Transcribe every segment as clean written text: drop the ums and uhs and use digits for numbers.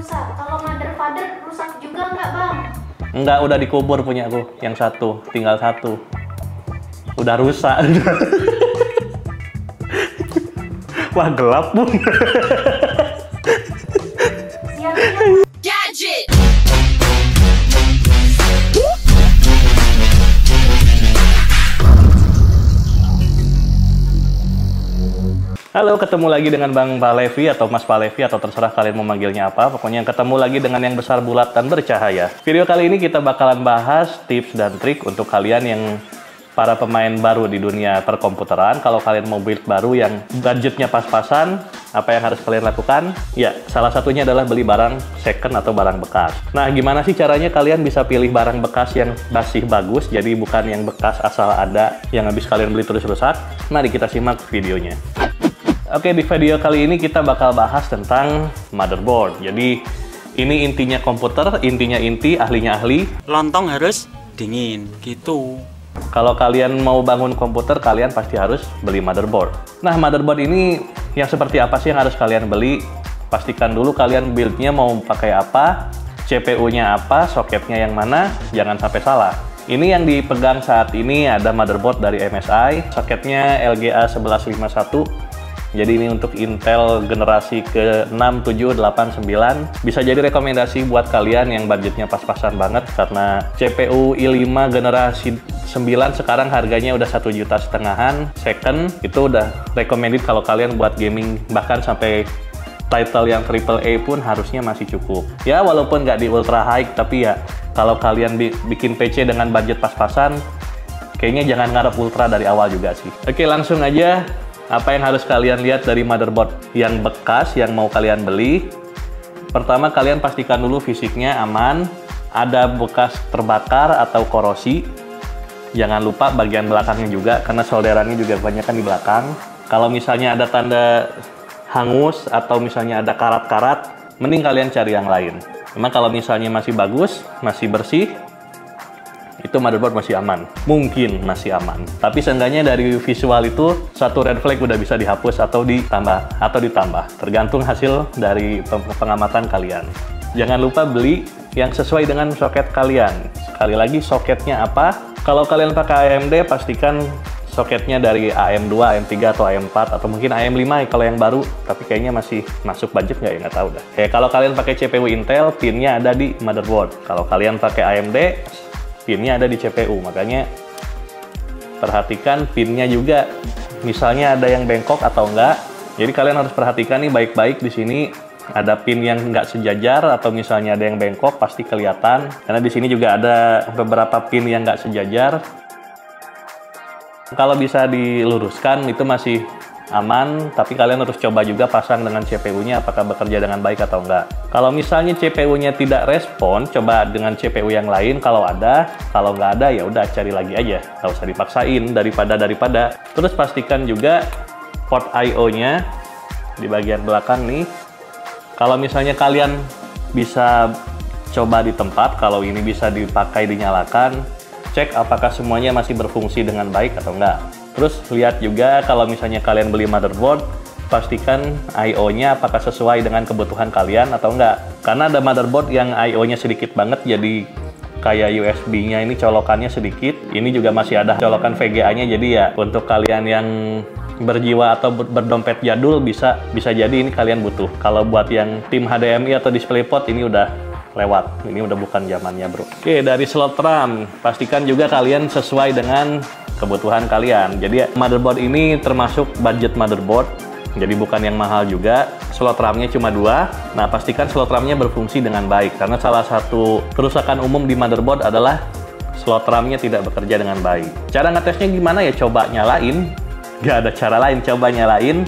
rusak. Kalau mother father rusak juga nggak bang? Enggak, udah dikubur punya aku. Yang satu, tinggal satu. Udah rusak. Wah, gelap pun. Siap-siap. Gadget. Halo, ketemu lagi dengan Bang Palevi atau Mas Palevi atau terserah kalian mau manggilnya apa. Pokoknya ketemu lagi dengan yang besar, bulat, dan bercahaya. Video kali ini kita bakalan bahas tips dan trik untuk kalian yang para pemain baru di dunia perkomputeran. Kalau kalian mau build baru yang budgetnya pas-pasan, apa yang harus kalian lakukan? Ya, salah satunya adalah beli barang second atau barang bekas. Nah, gimana sih caranya kalian bisa pilih barang bekas yang masih bagus, jadi bukan yang bekas asal ada, yang habis kalian beli terus rusak? Mari kita simak videonya. Oke, di video kali ini kita bakal bahas tentang motherboard. Jadi, ini intinya komputer, intinya inti, ahlinya ahli. Lontong harus dingin, gitu. Kalau kalian mau bangun komputer, kalian pasti harus beli motherboard. Nah, motherboard ini yang seperti apa sih yang harus kalian beli? Pastikan dulu kalian build-nya mau pakai apa, CPU-nya apa, soketnya yang mana, jangan sampai salah. Ini yang dipegang saat ini ada motherboard dari MSI, soketnya LGA 1151. Jadi ini untuk Intel generasi ke-6, 7, 8, 9. Bisa jadi rekomendasi buat kalian yang budgetnya pas-pasan banget, karena CPU i5 generasi 9 sekarang harganya udah 1,5 jutaan. Second, itu udah recommended kalau kalian buat gaming, bahkan sampai title yang AAA pun harusnya masih cukup. Ya, walaupun nggak di ultra high, tapi ya kalau kalian bikin PC dengan budget pas-pasan, kayaknya jangan ngarep ultra dari awal juga sih. Oke, langsung aja. Apa yang harus kalian lihat dari motherboard yang bekas yang mau kalian beli? Pertama, kalian pastikan dulu fisiknya aman, ada bekas terbakar atau korosi. Jangan lupa bagian belakangnya juga, karena solderannya juga kebanyakan di belakang. Kalau misalnya ada tanda hangus atau misalnya ada karat-karat, mending kalian cari yang lain. Memang kalau misalnya masih bagus, masih bersih, itu motherboard masih aman. Mungkin masih aman. Tapi seenggaknya dari visual itu, satu red flag udah bisa dihapus atau ditambah. Tergantung hasil dari pengamatan kalian. Jangan lupa beli yang sesuai dengan soket kalian. Sekali lagi, soketnya apa? Kalau kalian pakai AMD, pastikan soketnya dari AM2, AM3, atau AM4, atau mungkin AM5 kalau yang baru. Tapi kayaknya masih masuk budget nggak ya? Nggak tahu dah. Kalau kalian pakai CPU Intel, pinnya ada di motherboard. Kalau kalian pakai AMD, pinnya ada di CPU, makanya perhatikan pinnya juga. Misalnya ada yang bengkok atau enggak. Jadi kalian harus perhatikan nih baik-baik di sini. Ada pin yang enggak sejajar atau misalnya ada yang bengkok, pasti kelihatan. Karena di sini juga ada beberapa pin yang enggak sejajar. Kalau bisa diluruskan itu masih aman, tapi kalian harus coba juga pasang dengan CPU-nya apakah bekerja dengan baik atau enggak. Kalau misalnya CPU-nya tidak respon, coba dengan CPU yang lain kalau ada. Kalau nggak ada ya udah cari lagi aja, nggak usah dipaksain daripada. Terus pastikan juga port I/O-nya di bagian belakang nih. Kalau misalnya kalian bisa coba di tempat, kalau ini bisa dipakai dinyalakan, cek apakah semuanya masih berfungsi dengan baik atau enggak. Terus lihat juga kalau misalnya kalian beli motherboard, pastikan I/O-nya apakah sesuai dengan kebutuhan kalian atau enggak. Karena ada motherboard yang I/O-nya sedikit banget, jadi kayak USB-nya ini colokannya sedikit. Ini juga masih ada colokan VGA-nya, jadi ya untuk kalian yang berjiwa atau berdompet jadul bisa jadi ini kalian butuh. Kalau buat yang tim HDMI atau DisplayPort ini udah lewat. Ini udah bukan zamannya, bro. Oke, dari slot RAM, pastikan juga kalian sesuai dengan kebutuhan kalian. Jadi motherboard ini termasuk budget motherboard, jadi bukan yang mahal juga. Slot RAM-nya cuma 2. Nah, pastikan slot RAM-nya berfungsi dengan baik, karena salah satu kerusakan umum di motherboard adalah slot RAM-nya tidak bekerja dengan baik. Cara ngetesnya gimana ya? Coba nyalain. Gak ada cara lain, coba nyalain.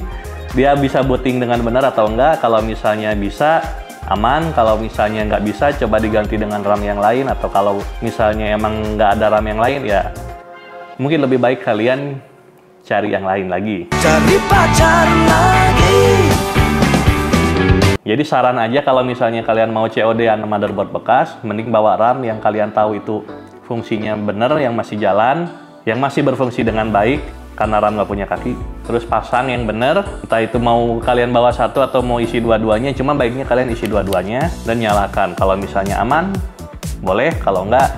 Dia bisa booting dengan benar atau enggak. Kalau misalnya bisa, aman. Kalau misalnya nggak bisa, coba diganti dengan RAM yang lain. Atau kalau misalnya emang nggak ada RAM yang lain, ya mungkin lebih baik kalian cari yang lain lagi. Cari pacar lagi. Jadi saran aja kalau misalnya kalian mau COD-an motherboard bekas, mending bawa RAM yang kalian tahu itu fungsinya bener, yang masih jalan, yang masih berfungsi dengan baik. karena RAM nggak punya kaki. Terus pasang yang bener, entah itu mau kalian bawa satu atau mau isi dua-duanya, cuma baiknya kalian isi dua-duanya dan nyalakan. Kalau misalnya aman, boleh, kalau nggak,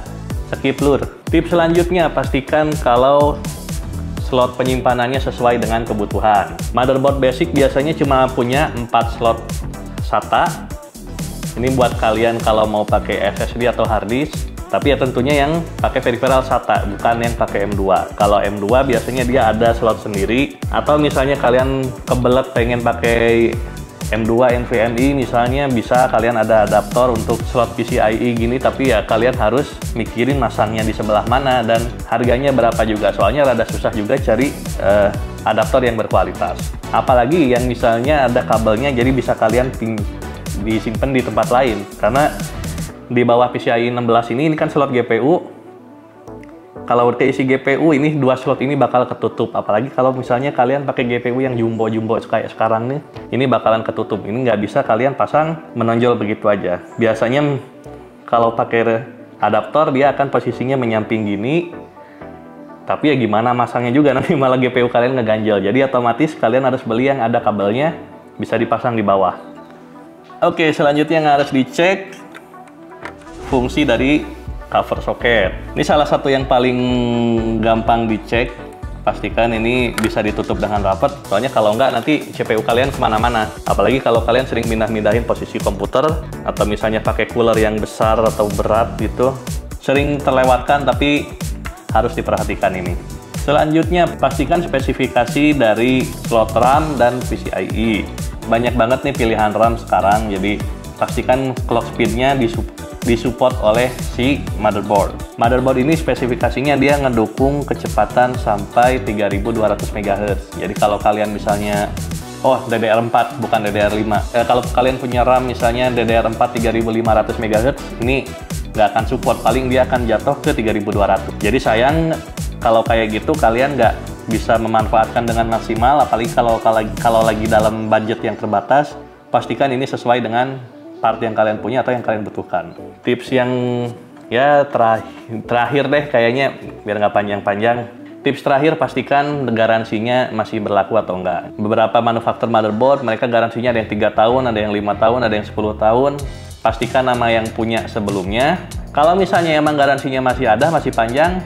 skip lur. Tips selanjutnya, pastikan kalau slot penyimpanannya sesuai dengan kebutuhan. Motherboard basic biasanya cuma punya 4 slot SATA. Ini buat kalian kalau mau pakai SSD atau hard disk. Tapi ya tentunya yang pakai peripheral SATA, bukan yang pakai M2. Kalau M2 biasanya dia ada slot sendiri. Atau misalnya kalian kebelet pengen pakai M2 NVMe misalnya, bisa kalian ada adaptor untuk slot PCIe gini. Tapi ya kalian harus mikirin masangnya di sebelah mana dan harganya berapa juga. Soalnya rada susah juga cari adaptor yang berkualitas. Apalagi yang misalnya ada kabelnya, jadi bisa kalian disimpan di tempat lain. Karena di bawah PCIe 16 ini kan slot GPU. Kalau keisi GPU ini 2 slot ini bakal ketutup. Apalagi kalau misalnya kalian pakai GPU yang jumbo-jumbo kayak sekarang nih, ini bakalan ketutup. Ini nggak bisa kalian pasang menonjol begitu aja. Biasanya kalau pakai adaptor dia akan posisinya menyamping gini. Tapi ya gimana masangnya juga, nanti malah GPU kalian ngeganjel. Jadi otomatis kalian harus beli yang ada kabelnya, bisa dipasang di bawah. Oke, selanjutnya yang harus dicek fungsi dari cover soket. Ini salah satu yang paling gampang dicek. Pastikan ini bisa ditutup dengan rapat, soalnya kalau nggak nanti CPU kalian kemana-mana. Apalagi kalau kalian sering pindah-pindahin posisi komputer, atau misalnya pakai cooler yang besar atau berat gitu, sering terlewatkan, tapi harus diperhatikan ini. Selanjutnya, pastikan spesifikasi dari slot RAM dan PCIe. Banyak banget nih pilihan RAM sekarang, jadi pastikan clock speednya disupport oleh si motherboard. Motherboard ini spesifikasinya dia ngedukung kecepatan sampai 3200 MHz. Jadi kalau kalian misalnya, DDR4 bukan DDR5. Kalau kalian punya RAM misalnya DDR4 3500 MHz, ini nggak akan support. Paling dia akan jatuh ke 3200. Jadi sayang kalau kayak gitu kalian nggak bisa memanfaatkan dengan maksimal. Apalagi kalau lagi dalam budget yang terbatas, pastikan ini sesuai dengan part yang kalian punya atau yang kalian butuhkan. Tips yang ya terakhir deh kayaknya, biar nggak panjang-panjang. Tips terakhir, pastikan garansinya masih berlaku atau enggak. Beberapa manufaktur motherboard mereka garansinya ada yang 3 tahun, ada yang 5 tahun, ada yang 10 tahun. Pastikan nama yang punya sebelumnya. Kalau misalnya emang garansinya masih ada, masih panjang,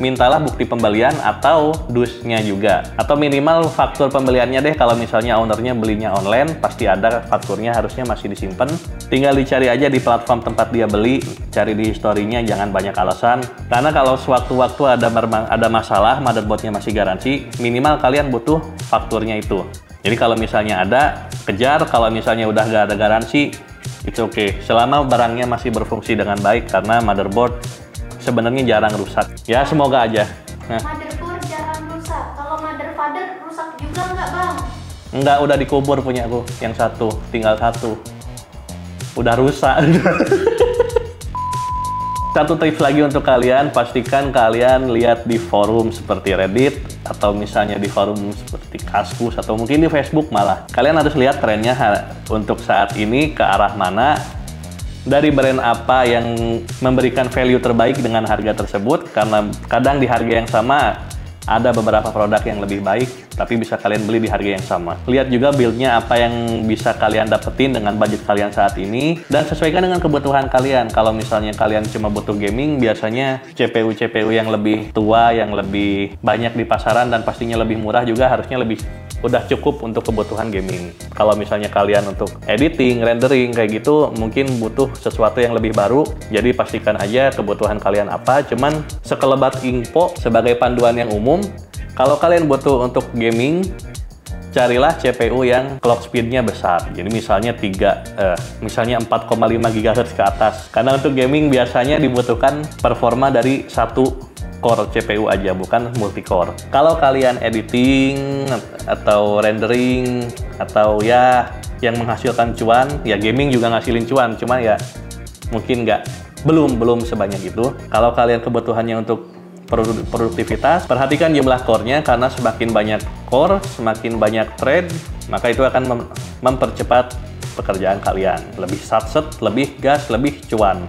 mintalah bukti pembelian atau dusnya juga, atau minimal faktur pembeliannya deh. Kalau misalnya ownernya belinya online, pasti ada fakturnya, harusnya masih disimpan. Tinggal dicari aja di platform tempat dia beli, cari di historinya, jangan banyak alasan. Karena kalau sewaktu-waktu ada masalah, motherboardnya masih garansi, minimal kalian butuh fakturnya itu. Jadi kalau misalnya ada, kejar. Kalau misalnya udah gak ada garansi, it's okay. Selama barangnya masih berfungsi dengan baik, karena motherboard sebenarnya jarang rusak. Ya semoga aja. Motherboard jarang rusak. Kalau motherfather rusak juga nggak bang? Enggak, udah dikubur punya aku. Yang satu, tinggal satu. Udah rusak. Satu tips lagi untuk kalian, pastikan kalian lihat di forum seperti Reddit, atau misalnya di forum seperti Kaskus, atau mungkin di Facebook malah. Kalian harus lihat trennya untuk saat ini ke arah mana, dari brand apa yang memberikan value terbaik dengan harga tersebut. Karena kadang di harga yang sama ada beberapa produk yang lebih baik, tapi bisa kalian beli di harga yang sama. Lihat juga build-nya apa yang bisa kalian dapetin dengan budget kalian saat ini, dan sesuaikan dengan kebutuhan kalian. Kalau misalnya kalian cuma butuh gaming, biasanya CPU yang lebih tua, yang lebih banyak di pasaran dan pastinya lebih murah juga, harusnya udah cukup untuk kebutuhan gaming. Kalau misalnya kalian untuk editing, rendering kayak gitu, mungkin butuh sesuatu yang lebih baru. Jadi pastikan aja kebutuhan kalian apa. Cuman sekelebat info sebagai panduan yang umum, kalau kalian butuh untuk gaming, carilah CPU yang clock speednya besar. Jadi misalnya 4,5 GHz ke atas. Karena untuk gaming biasanya dibutuhkan performa dari satu core CPU aja, bukan multi-core. Kalau kalian editing atau rendering atau ya yang menghasilkan cuan, ya gaming juga ngasilin cuan, cuma ya mungkin belum sebanyak itu. Kalau kalian kebutuhannya untuk produktivitas, perhatikan jumlah core-nya, karena semakin banyak core, semakin banyak thread, maka itu akan mempercepat pekerjaan kalian. Lebih satset, lebih gas, lebih cuan.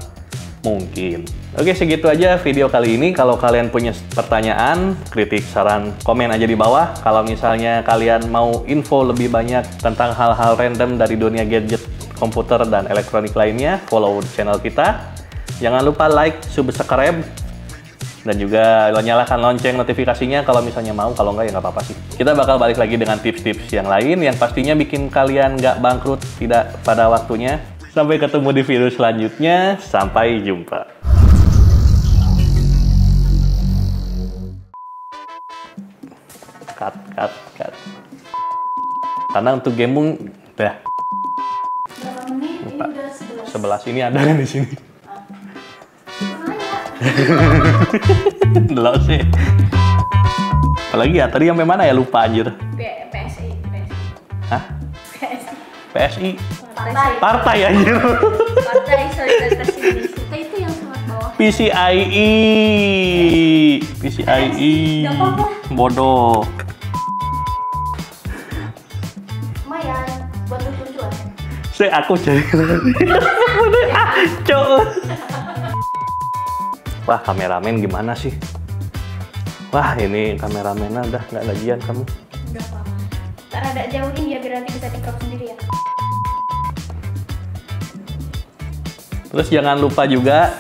Mungkin. Oke, segitu aja video kali ini. Kalau kalian punya pertanyaan, kritik, saran, komen aja di bawah. Kalau misalnya kalian mau info lebih banyak tentang hal-hal random dari dunia gadget, komputer, dan elektronik lainnya, follow channel kita. Jangan lupa like, subscribe, dan juga nyalakan lonceng notifikasinya kalau misalnya mau. Kalau nggak ya nggak apa-apa sih. Kita bakal balik lagi dengan tips-tips yang lain yang pastinya bikin kalian nggak bangkrut tidak pada waktunya. Sampai ketemu di video selanjutnya. Sampai jumpa. Cut. Karena untuk gaming, udah. Berapa menit? Ini udah 11. 11 ini ada di sini. Lumayan. Delok sih. Apalagi ya, tadi sampai mana ya? Lupa anjir. PSI. Hah? PSI? Partai. Partai anjir. Partai Solidaritas Indonesia. Itu yang sangat bawah. PCIe. Nggak apa-apa. Bodoh. Lumayan buat lucu-lucuan. Aku jadi cok. Wah, kameramen gimana sih? Wah, ini kameramennya udah nggak gajian kamu. Nggak apa-apa. Ntar ada jauhin ya biar nanti bisa di-crop sendiri ya. Terus jangan lupa juga,